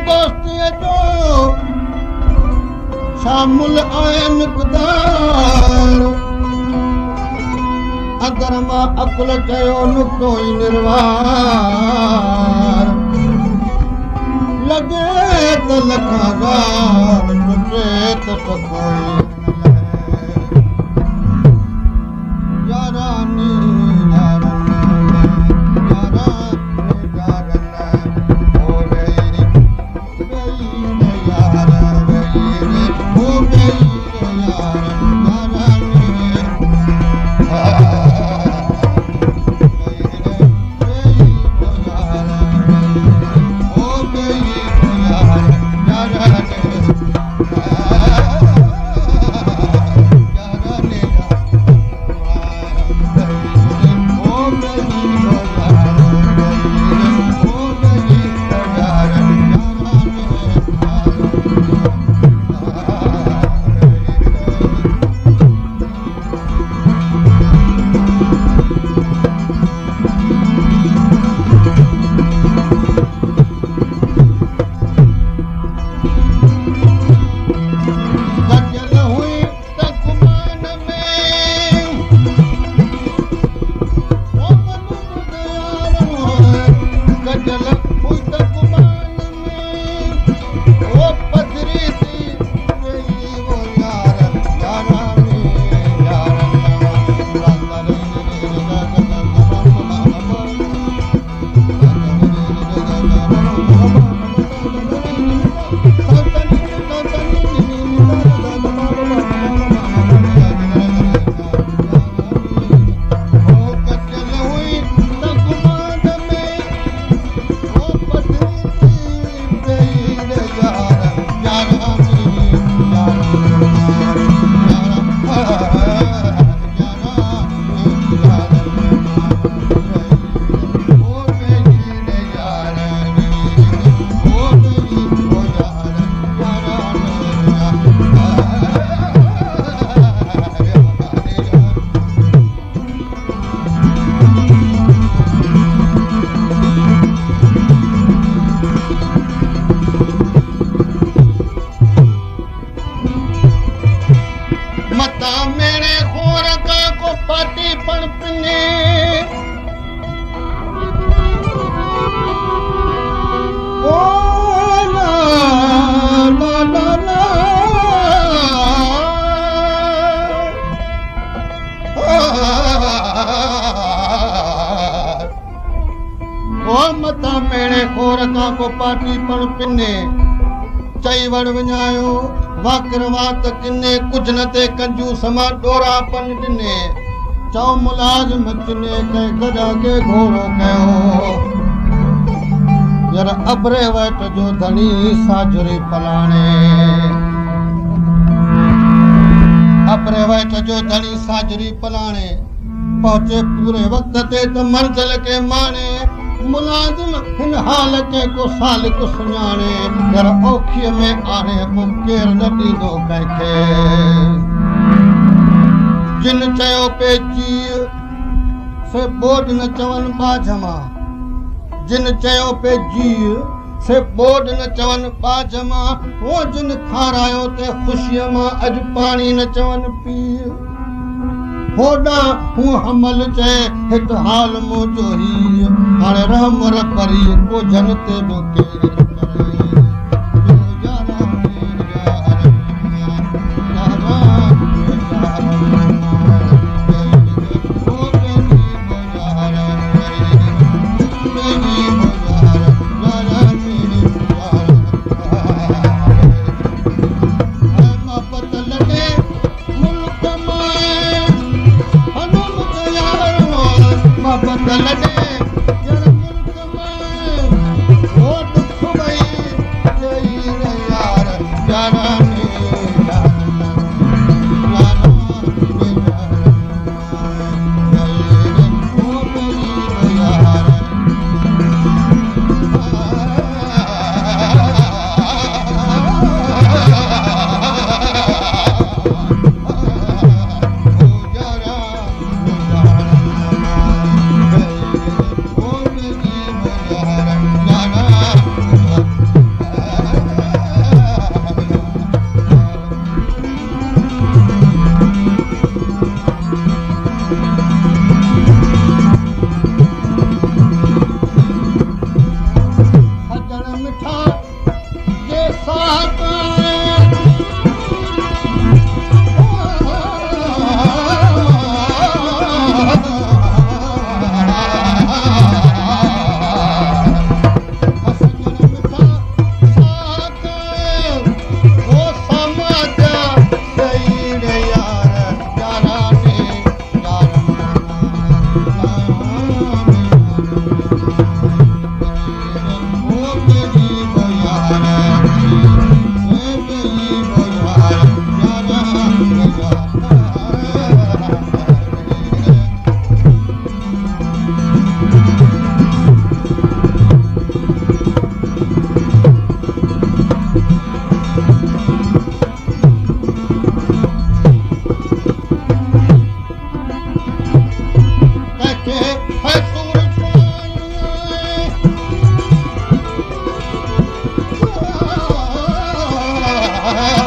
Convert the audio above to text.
दोस्तीअ जो शामिल आहे मिक़दार अगर मां अकुल चयो नुक्तो ई निर्वार लॻे त लखां ॻाल्हि टुटे त कोई यारानी पाटी पण पिने चई वण विञायो वाकिर वात किने कुझ न ते कंजूस मां डोरा पन ॾिने चओ मुलाज़िम चिने कंहिं गॾा खे घोड़ो कयो यार अबरे वट जो धणी साजुरी फलाणे अबरे वट जो धणी साजुरी फलाणे पहुचे पूरे वक्त ते त मंज़िल के माणे मुलाज़िम हिन हाल के को सालिक सुञाणे घर औखीअ में आणे पोइ केरु न ॾींदो कंहिंखे जिन चयो पे जीउ से ॿोॾ न चवनि बाजमा जिन चयो पे जीउ से ॿोॾ न चवनि बाजमा हो जिन खारायो ते ख़ुशीअ मां अॼु पाणी न चवनि पीउ होॾा हूं हमल चए हिकु हाल मुंहिंजो ही हाणे रहम रपरी को जन ते बि केरु हा